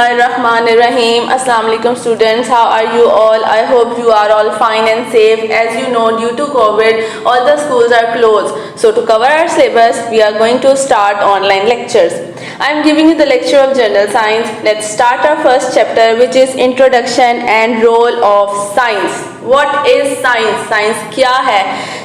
Rahim. Assalamu alaikum students. How are you all? I hope you are all fine and safe. As you know, due to COVID, all the schools are closed. So to cover our syllabus, we are going to start online lectures. I am giving you the lecture of General Science. Let's start our first chapter, which is Introduction and Role of Science. What is science? Science क्या है?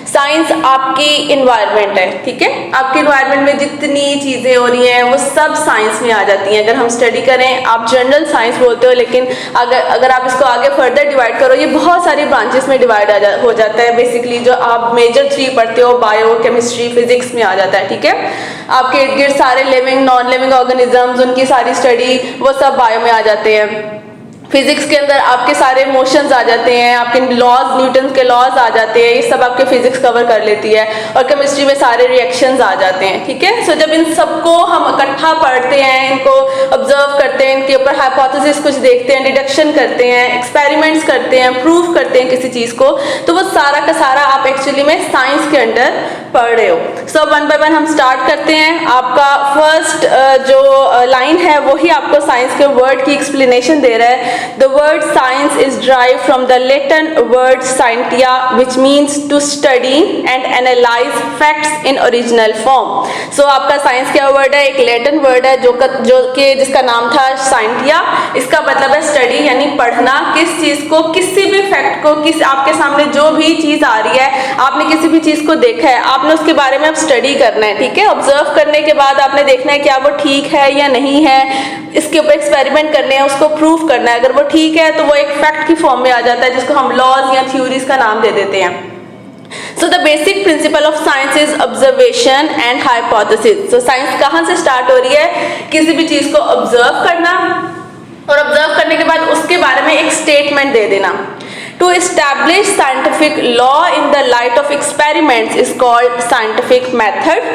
Science आपकी environment है, ठीक है। आपके environment में जितनी चीज़ें हो रही हैं वो सब साइंस में आ जाती हैं। अगर हम स्टडी करें, आप जनरल साइंस बोलते हो, लेकिन अगर आप इसको आगे फर्दर डिवाइड करो, ये बहुत सारी ब्रांचेस में डिवाइड हो जाता है। बेसिकली जो आप मेजर 3 पढ़ते हो, बायो, केमिस्ट्री, फिजिक्स में आ जाता है, ठीक है। आपके इर्द गिर्द सारे लिविंग, नॉन लिविंग ऑर्गेनिजम्स, उनकी सारी स्टडी वो सब बायो में आ जाते हैं। फिजिक्स के अंदर आपके सारे मोशंस आ जाते हैं, आपके लॉज, न्यूटन के लॉज आ जाते हैं, ये सब आपके फिजिक्स कवर कर लेती है। और केमिस्ट्री में सारे रिएक्शंस आ जाते हैं, ठीक है। सो जब इन सबको हम इकट्ठा पढ़ते हैं, इनको ऑब्जर्व करते हैं, इनके ऊपर हाइपोथेसिस कुछ देखते हैं, डिडक्शन करते हैं, एक्सपेरिमेंट्स करते हैं, प्रूव करते हैं किसी चीज़ को, तो वो सारा का सारा आप एक्चुअली में साइंस के अंडर पढ़ रहे हो। सो वन बाय वन हम स्टार्ट करते हैं। आपका फर्स्ट जो लाइन है वही आपको साइंस के वर्ड की एक्सप्लेनेशन दे रहा है। The word science is derived from the Latin word scientia, which means to study and analyze facts in original form. So आपका साइंस क्या वर्ड है? एक लैटिन वर्ड है जो कि जिसका नाम था साइंटिया। इसका मतलब है स्टडी, यानी पढ़ना। किस चीज़ को, किसी भी फैक्ट को, आपके सामने जो भी चीज़ आ रही है, आपने किसी भी चीज़ को देखा है, आपने उसके बारे में अब स्टडी करना है, ठीक है। ऑब्जर्व करने के बाद आपने देखना है क्या वो ठीक है या नहीं है, इसके ऊपर एक्सपेरिमेंट करने हैं, उसको प्रूव करना है। अगर वो ठीक है तो वो एक फैक्ट की फॉर्म में आ जाता है, जिसको हम लॉज या थ्योरीज का नाम दे देते हैं। So the basic principle of science is observation and hypothesis. So science कहाँ से स्टार्ट हो रही है? किसी भी चीज़ को ऑब्जर्व करना, और ऑब्जर्व करने के बाद उसके बारे में एक स्टेटमेंट दे देना। To establish scientific law in the light of experiments is called scientific method.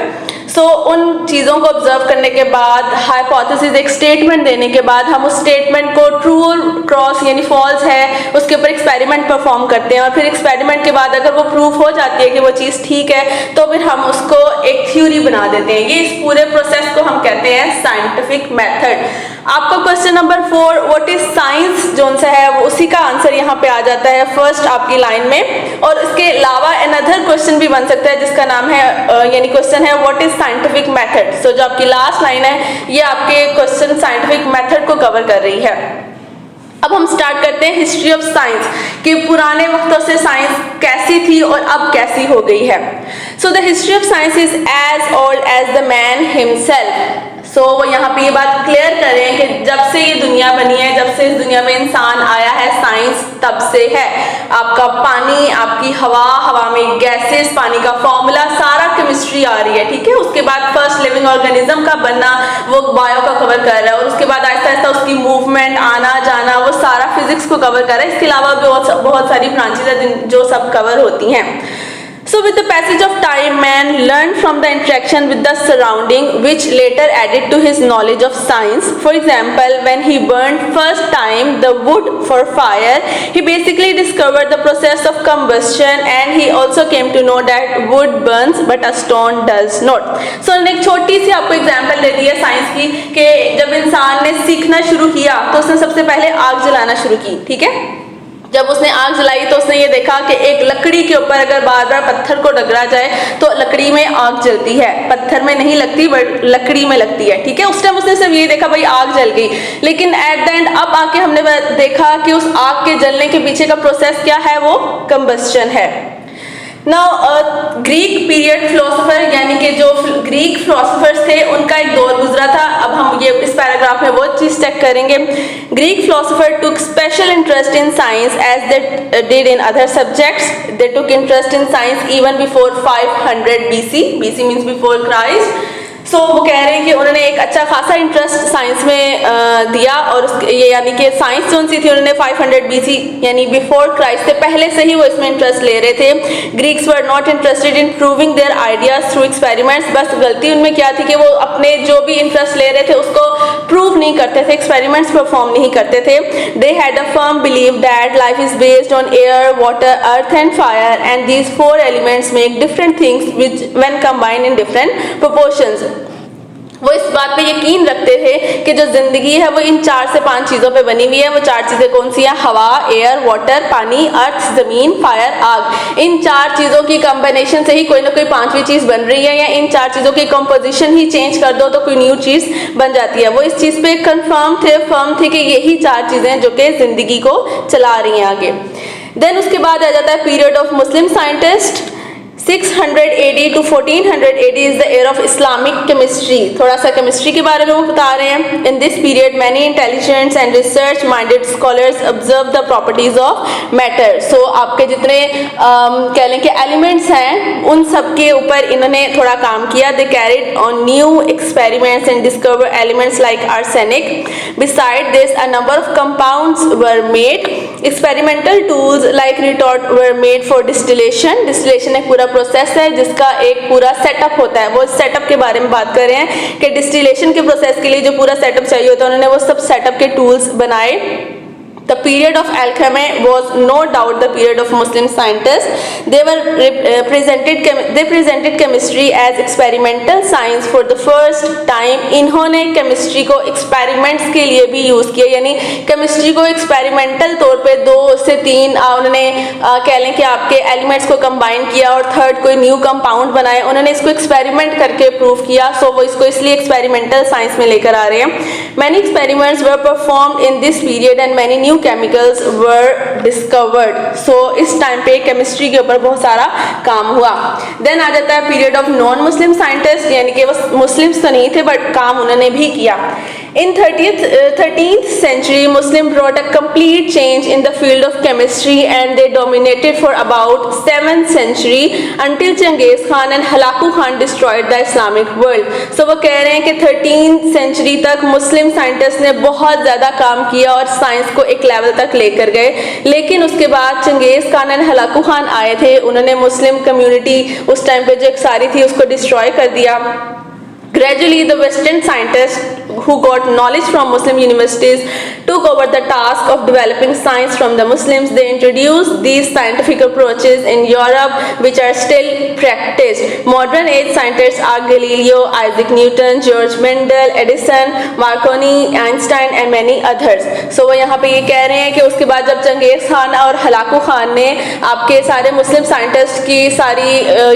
So उन चीज़ों को ऑब्जर्व करने के बाद, हाइपोथेसिस, एक स्टेटमेंट देने के बाद, हम उस स्टेटमेंट को ट्रू और क्रॉस यानी फॉल्स है उसके ऊपर एक्सपेरिमेंट परफॉर्म करते हैं। और फिर एक्सपेरिमेंट के बाद अगर वो प्रूफ हो जाती है कि वो चीज़ ठीक है, तो फिर हम उसको एक थ्योरी बना देते हैं। ये इस पूरे प्रोसेस को हम कहते हैं साइंटिफिक मेथड। आपका question number 4, what is science, जो सा है वो उसी का आंसर यहाँ पे आ जाता है फर्स्ट आपकी लाइन में। और इसके अलावा अनदर क्वेश्चन भी बन सकता है जिसका नाम है यानी क्वेश्चन है व्हाट इज साइंटिफिक मेथड। सो जो आपकी लास्ट लाइन है ये आपके क्वेश्चन साइंटिफिक मेथड को कवर कर रही है। अब हम स्टार्ट करते हैं हिस्ट्री ऑफ साइंस, कि पुराने वक्तों से साइंस कैसी थी और अब कैसी हो गई है। So the history of science is as old as the man himself. So यहाँ पे ये बात क्लियर करें कि जब से ये दुनिया बनी है, जब से इस दुनिया में इंसान आया है, साइंस तब से है। आपका पानी, आपकी हवा में गैसेस, पानी का फॉर्मूला, सारा केमिस्ट्री आ रही है, ठीक है। उसके बाद फर्स्ट लिविंग ऑर्गेनिज्म का बनना, वो बायो का कवर कर रहा है। और उसके बाद आहिस्ता आहिस्ता उसकी मूवमेंट, आना जाना, वो सारा फिजिक्स को कवर कर रहा है। इसके अलावा भी बहुत सारी ब्रांचेज है जो सब कवर होती हैं। So with the passage of time, man learned from the interaction with the surrounding, which later added to his knowledge of science. For example, when he burned first time the wood for fire, he basically discovered the process of combustion, and he also came to know that wood burns but a stone does not. So एक छोटी सी आपको example दे दी है science की, कि जब इंसान ने सीखना शुरू किया तो उसने सबसे पहले आग जलाना शुरू की, ठीक है। जब उसने आग जलाई तो उसने ये देखा कि एक लकड़ी के ऊपर अगर बार बार पत्थर को रगड़ा जाए तो लकड़ी में आग जलती है, पत्थर में नहीं लगती बट लकड़ी में लगती है, ठीक है। उस टाइम उसने सिर्फ ये देखा भाई आग जल गई, लेकिन एट द एंड अब आके हमने देखा कि उस आग के जलने के पीछे का प्रोसेस क्या है, वो कंबस्शन है। नाउ ग्रीक पीरियड फिलोसोफर, यानी कि जो ग्रीक फिलोसोफर्स थे उनका एक दौर गुजरा था। अब हम ये इस पैराग्राफ में वो चीज़ चेक करेंगे। Greek philosopher took special interest in science as they did in other subjects. They took interest in science even before 500 BC। BC means before Christ. So वो कह रहे हैं कि उन्होंने एक अच्छा खासा इंटरेस्ट साइंस में दिया, और ये यानी कि साइंस जो सी थी उन्होंने 500 BC यानी बिफोर क्राइस्ट से पहले से ही वो इसमें इंटरेस्ट ले रहे थे। Greeks were not interested in proving their ideas through experiments. बस गलती उनमें क्या थी कि वो अपने जो भी इंटरेस्ट ले रहे थे उसको प्रूव नहीं करते थे, एक्सपेरिमेंट्स परफॉर्म नहीं करते थे। They had a firm believe that life is based on air, water, earth and fire, and these 4 elements make different things which when combined in different proportions. वो इस बात पे यकीन रखते थे कि जो ज़िंदगी है वो इन 4 से 5 चीज़ों पे बनी हुई है। वो 4 चीज़ें कौन सी हैं? हवा, एयर, वाटर, पानी, अर्थ, ज़मीन, फायर, आग। इन 4 चीज़ों की कॉम्बिनेशन से ही कोई ना कोई 5वीं चीज़ बन रही है, या इन 4 चीज़ों की कंपोजिशन ही चेंज कर दो तो कोई न्यू चीज़ बन जाती है। वो इस चीज़ पे फर्म थे कि यही 4 चीज़ें जो कि ज़िंदगी को चला रही हैं आगे। देन उसके बाद आ जाता है period of Muslim scientist. 600 AD to 1400 AD is the era of Islamic chemistry। थोड़ा सा केमिस्ट्री के बारे में वो बता रहे हैं। In this period many intelligent and research minded scholars observe the properties of matter। So आपके जितने कह लें कि एलिमेंट्स हैं उन सब के ऊपर इन्होंने थोड़ा काम किया। They carried on new experiments and discovered elements like arsenic। Besides this a number of compounds were made। Experimental tools like retort were made for distillation। Distillation एक पूरा प्रोसेस है जिसका एक पूरा सेटअप होता है। वो सेटअप के बारे में बात कर रहे हैं कि डिस्टिलेशन के प्रोसेस के लिए जो पूरा सेटअप चाहिए होता है उन्होंने वो सब सेटअप के टूल्स बनाए। The period of alchemy was no doubt the period of Muslim scientists। They presented chemistry as experimental science for the first time। इन्होंने केमिस्ट्री को एक्सपेरिमेंट्स के लिए भी यूज़ किया, यानी केमिस्ट्री को एक्सपेरिमेंटल तौर पे 2 से 3 उन्होंने कह लें कि आपके एलिमेंट्स को कंबाइन किया और थर्ड कोई न्यू कंपाउंड बनाए। उन्होंने इसको एक्सपेरिमेंट करके प्रूव किया। सो वो इसको इसलिए एक्सपेरिमेंटल साइंस में लेकर आ रहे हैं। Many experiments were performed in this period and many new chemicals were discovered। so इस टाइम पे केमिस्ट्री के ऊपर बहुत सारा काम हुआ। देन आ जाता है period of non Muslim scientist, यानी कि वो मुस्लिम्स तो नहीं थे बट काम उन्होंने भी किया। In 13th century Muslim brought a complete change in the field of chemistry and they dominated for about 7th century until Genghis Khan and Halaku Khan destroyed the Islamic world। so वो कह रहे हैं कि 13th century तक मुस्लिम scientist ने बहुत ज़्यादा काम किया और साइंस को एक लेवल तक लेकर गए, लेकिन उसके बाद चंगेज़ खान एंड हलाकू खान आए थे। उन्होंने मुस्लिम कम्युनिटी उस टाइम पे जो एक सारी थी उसको डिस्ट्रॉय कर दिया। Gradually, the Western scientists who got knowledge from Muslim universities took over the task of developing science from the Muslims। They introduced these scientific approaches in Europe, which are still practiced। Modern age scientists are Galileo, Isaac Newton, George Mendel, Edison, Marconi, Einstein and many others। so वो यहाँ पे ये कह रहे हैं कि उसके बाद जब चंगेज़ खान और हलाकू खान ने आपके सारे मुस्लिम साइंटिस्ट की सारी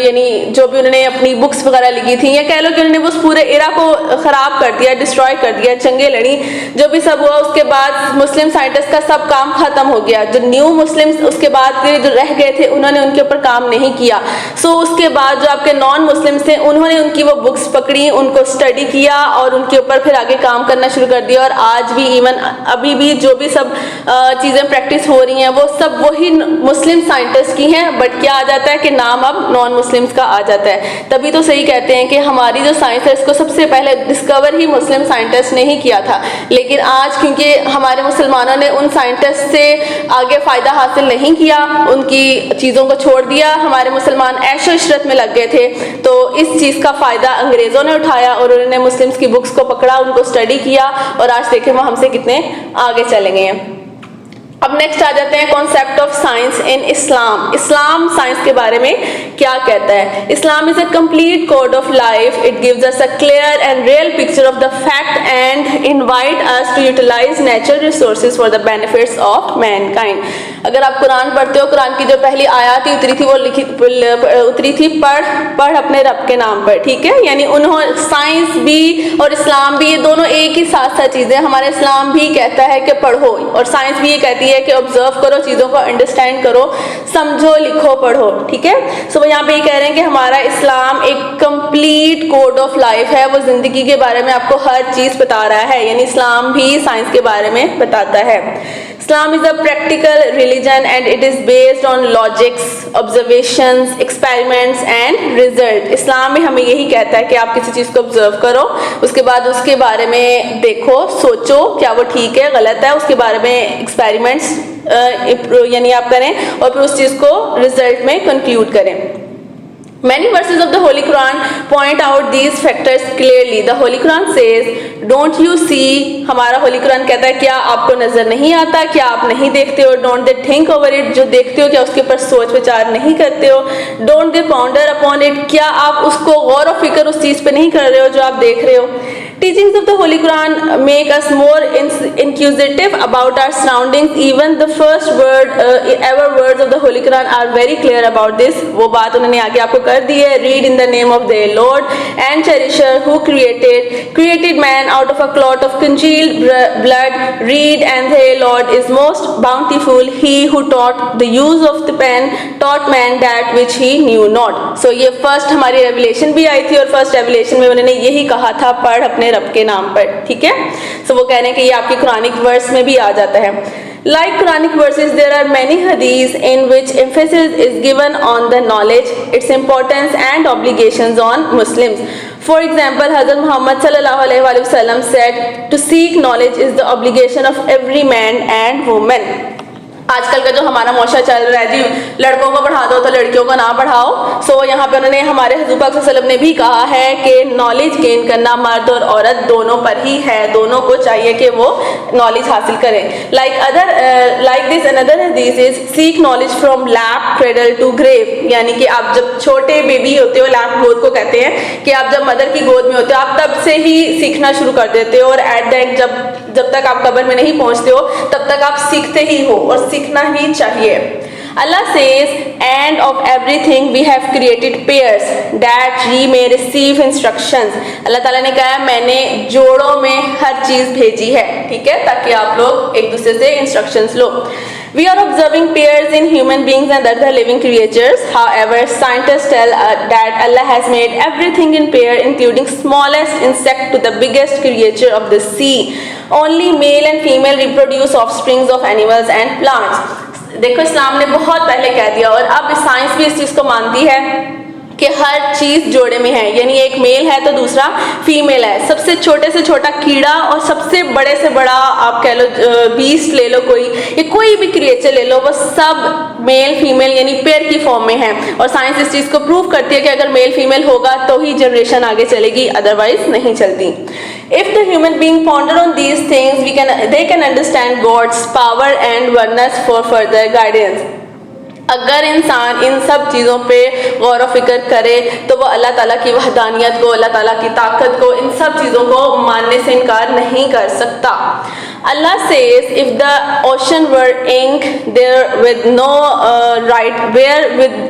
यानी जो भी उन्होंने अपनी बुक्स वगैरह लिखी थी, या कह लो कि उन्होंने उस पूरे एरा को ख़राब कर दिया, डिस्ट्रॉय कर दिया, जंगें लड़ी, जो भी सब हुआ, उसके बाद मुस्लिम साइंटिस्ट का सब काम ख़त्म हो गया। जो न्यू मुस्लिम्स उसके बाद के जो रह गए थे उन्होंने उनके ऊपर काम नहीं किया। सो उसके बाद जो आपके नॉन मुस्लिम्स थे उन्होंने उनकी वो बुक्स पकड़ी, उनको स्टडी किया और उनके ऊपर फिर आगे काम करना शुरू कर दिया। और आज भी इवन अभी भी जो भी सब चीज़ें प्रैक्टिस हो रही हैं वो सब वही मुस्लिम साइंटिस्ट की हैं, बट क्या आ जाता है कि नाम अब नॉन मुस्लिम्स का आ जाता है। तभी तो सही कहते हैं कि हमारी जो साइंस है इसको सबसे पहले डिस्कवर ही मुस्लिम साइंटिस्ट ने ही किया था, लेकिन आज क्योंकि हमारे मुसलमानों ने उन साइंटिस्ट से आगे फ़ायदा हासिल नहीं किया, उनकी चीज़ों को छोड़ दिया, हमारे मुसलमान ऐशो इशरत में लग गए थे, तो इस चीज़ का फ़ायदा अंग्रेज़ों ने उठाया और उन्होंने मुस्लिम्स की बुक्स को पकड़ा, उनको स्टडी किया और आज देखें वो हमसे कितने आगे चले गए हैं। अब नेक्स्ट आ जाते हैं concept of science in Islam. Islam science के बारे में क्या कहता है? Islam is a complete code of life. It gives us a clear and real picture of the fact and invite us to utilize natural resources for the benefits of mankind. अगर आप कुरान पढ़ते हो, कुरान की जो पहली आयत उतरी थी वो उतरी थी पढ़ अपने रब के नाम पर, ठीक है। यानी उन्होंने साइंस भी और इस्लाम भी, ये दोनों एक ही साथ साथ चीज़ें। हमारा इस्लाम भी कहता है कि पढ़ो और साइंस भी ये कहती है कि ऑब्जर्व करो, चीज़ों को अंडरस्टैंड करो, समझो, लिखो, पढ़ो, ठीक है। सो यहाँ पे ये कह रहे हैं कि हमारा इस्लाम एक कंप्लीट कोड ऑफ लाइफ है, वो ज़िंदगी के बारे में आपको हर चीज़ बता रहा है, यानी इस्लाम भी साइंस के बारे में बताता है। Islam is a practical religion and it is based on logics, observations, experiments and result। इस्लाम में हमें यही कहता है कि आप किसी चीज़ को ऑब्जर्व करो, उसके बाद उसके बारे में देखो, सोचो क्या वो ठीक है, गलत है, उसके बारे में एक्सपेरिमेंट्स यानी आप करें और फिर उस चीज़ को रिजल्ट में कंक्लूड करें। Many verses of the Holy Quran point out these factors clearly। The Holy Quran says, "Don't you see?" हमारा होली कुरान कहता है क्या आपको नज़र नहीं आता, क्या आप नहीं देखते हो? Don't they think over it? जो देखते हो क्या उसके ऊपर सोच विचार नहीं करते हो? Don't they ponder upon it? क्या आप उसको गौर व फिक्र उस चीज़ पे नहीं कर रहे हो जो आप देख रहे हो? Teachings of the Holy Quran make us more inquisitive about our surroundings. Even the first ever words of the Holy Quran are very clear about this. वो बात उन्होंने आगे आपको कर दी है. Read in the name of their Lord and Cherisher who created man out of a clot of congealed blood. Read, and their Lord is most bountiful. He who taught the use of the pen taught man that which he knew not. So ये first हमारी revelation भी आई थी और first revelation में उन्होंने यही कहा था, पढ़ अपने रब के नाम पर. ठीक है. So वो कह रहे हैं कि ये आपके कुरानिक वर्स में भी आ जाता है. Like Quranic verses, there are many hadiths in which emphasis is given on the knowledge, its importance and obligations on Muslims. For example, Hazrat Muhammad sallallahu alaihi wasallam said, to seek knowledge is the obligation of every man and woman. आजकल का जो हमारा मौशा चल रहा है जी, लड़कों को पढ़ा दो तो लड़कियों को ना पढ़ाओ. सो यहाँ पे उन्होंने हमारे हुजूर पाक सल्लल्लाहु अलैहि वसल्लम ने भी कहा है कि नॉलेज गेन करना मर्द और औरत दोनों पर ही है. दोनों को चाहिए कि वो नॉलेज हासिल करें. लाइक दिस अनदर हदीस is seek knowledge from lap cradle to grave. यानी कि आप जब छोटे बेबी होते हो, लैप गोद को कहते हैं कि आप जब मदर की गोद में होते हो आप तब से ही सीखना शुरू कर देते हो और एट द एंड जब तक आप कब्र में नहीं पहुंचते हो तब तक आप सीखते ही हो और सीखना ही चाहिए. Allah says, and of everything we have created pairs that ye may receive instructions. अल्लाह ताला ने कहा मैंने जोड़ों में हर चीज भेजी है. ठीक है, ताकि आप लोग एक दूसरे से instructions low. We are observing pairs in human beings and other living creatures. However, scientists tell that Allah has made everything in pair, including smallest insect to the biggest creature of the sea. Only male and female reproduce offsprings of animals and plants. देखो इस्लाम ने बहुत पहले कह दिया और अब science भी इस चीज़ को मानती है कि हर चीज़ जोड़े में है. यानी एक मेल है तो दूसरा फीमेल है. सबसे छोटे से छोटा कीड़ा और सबसे बड़े से बड़ा आप कह लो बीस्ट ले लो, कोई भी क्रिएचर ले लो, वो सब मेल फीमेल यानी पेयर की फॉर्म में है. और साइंस इस चीज़ को प्रूव करती है कि अगर मेल फीमेल होगा तो ही जनरेशन आगे चलेगी, अदरवाइज नहीं चलती. If the human being ponder on these things, they can understand God's power and oneness for further guidance. अगर इंसान इन सब चीज़ों पे गौर व फिक्र करे तो वो अल्लाह ताला की वहदानियत को, अल्लाह ताला की ताकत को, इन सब चीज़ों को मानने से इनकार नहीं कर सकता. Allah says, if the ocean were ink, there with no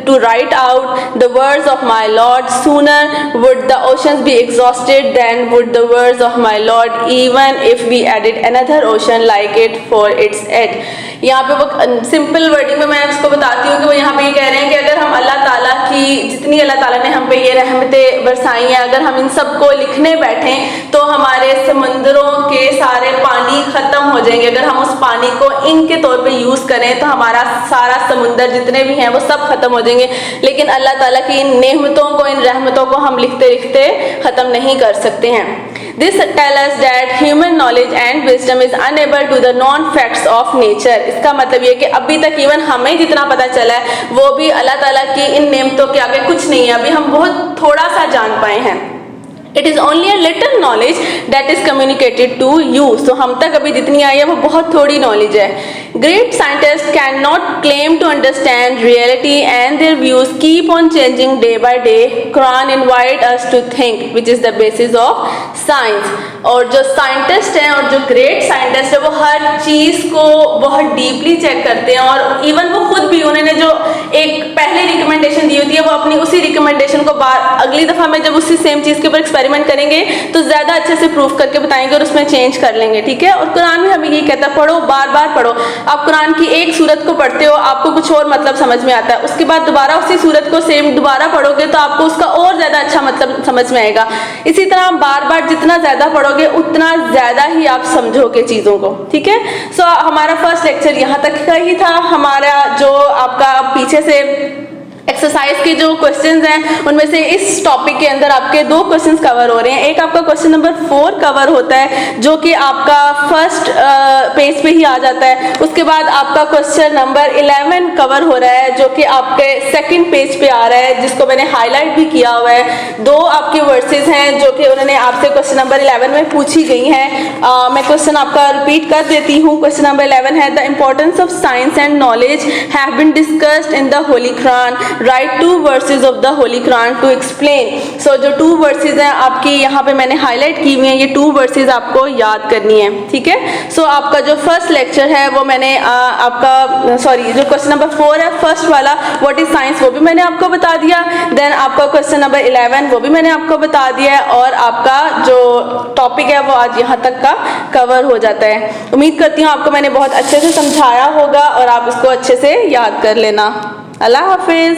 to write out the words of my Lord, sooner would the oceans be exhausted than would the words of my Lord, even if we added another ocean like it for its head. यहाँ पे वो simple wording में मैं इसको बताती हूँ कि वो यहाँ पे ये कह रहे हैं कि अगर हम अल्लाह ताला की जितनी अल्लाह ताला ने हम पे ये रहमतें बरसाई हैं, अगर हम इन सब को लिखने बैठें तो हमारे समंदरों के सारे पानी ख़त्म हो जाएंगे. अगर हम उस पानी को इंक के तौर पे यूज़ करें तो हमारा सारा समुंदर जितने भी हैं वो सब ख़त्म हो जाएंगे. लेकिन अल्लाह ताला की इन नेमतों को, इन रहमतों को हम लिखते लिखते ख़त्म नहीं कर सकते हैं. This tells us that human knowledge and wisdom is unable to the non-facts of nature. इसका मतलब ये कि अभी तक इवन हमें जितना पता चला है वो भी अल्लाह ताला की इन नेमतों के आगे कुछ नहीं है. अभी हम बहुत थोड़ा सा जान पाए हैं. It is only a little knowledge that is communicated to you. So हम तक अभी जितनी आई है वो बहुत थोड़ी knowledge है. Great scientists cannot claim to understand reality and their views keep on changing day by day. Quran invite us to think, which is the basis of science. और जो साइंटिस्ट हैं और जो ग्रेट साइंटिस्ट है वो हर चीज़ को बहुत डीपली चेक करते हैं और इवन वो खुद भी उन्होंने जो एक पहले रिकमेंडेशन दी होती है वो अपनी उसी रिकमेंडेशन को अगली दफ़ा में जब उसी सेम चीज़ के ऊपर एक्सपेरिमेंट करेंगे तो ज़्यादा अच्छे से प्रूफ करके बताएंगे और उसमें चेंज कर लेंगे. ठीक है. और कुरान में हमें यही कहता है पढ़ो, बार बार पढ़ो. आप कुरान की एक सूरत को पढ़ते हो आपको कुछ और मतलब समझ में आता है, उसके बाद दोबारा उसी सूरत को सेम दोबारा पढ़ोगे तो आपको उसका और ज़्यादा अच्छा मतलब समझ में आएगा. इसी तरह बार बार जितना ज़्यादा पढ़ोगे उतना ज़्यादा ही आप समझोगे चीज़ों को. ठीक है. सो हमारा फर्स्ट लेक्चर यहाँ तक का ही था. हमारा जो आपका पीछे से एक्सरसाइज के जो क्वेश्चंस हैं उनमें से इस टॉपिक के अंदर आपके 2 क्वेश्चंस कवर हो रहे हैं. एक आपका क्वेश्चन नंबर 4 कवर होता है जो कि आपका फर्स्ट पेज पेज पे ही आ जाता है। उसके बाद आपका क्वेश्चन नंबर 11 कवर हो रहा है, जो कि आपके सेकंड पेज पे आ रहा है, जिसको मैंने हाईलाइट भी किया हुआ है। दो आपके वर्सेस हैं जो कि उन्होंने आपसे क्वेश्चन नंबर 11 में पूछी गई हैं। मैं क्वेश्चन आपका रिपीट कर देती हूँ। क्वेश्चन नंबर 11 है, the importance of science and knowledge have been discussed in the holy Quran, right 2 verses of the holy Quran to explain. So जो 2 वर्सेस हैं आपकी यहाँ पे मैंने हाईलाइट की हुई हैं, ये 2 वर्सेस आपको याद करनी है, ठीक है। सो आपका जो फर्स्ट लेक्चर है वो मैंने आपका जो क्वेश्चन नंबर 4 है फर्स्ट वाला, व्हाट इज साइंस, वो भी मैंने आपको बता दिया। देन आपका क्वेश्चन नंबर 11 वो भी मैंने आपको बता दिया है, और आपका जो टॉपिक है वो आज यहाँ तक का कवर हो जाता है। उम्मीद करती हूँ आपको मैंने बहुत अच्छे से समझाया होगा और आप इसको अच्छे से याद कर लेना। अल्लाह हाफिज।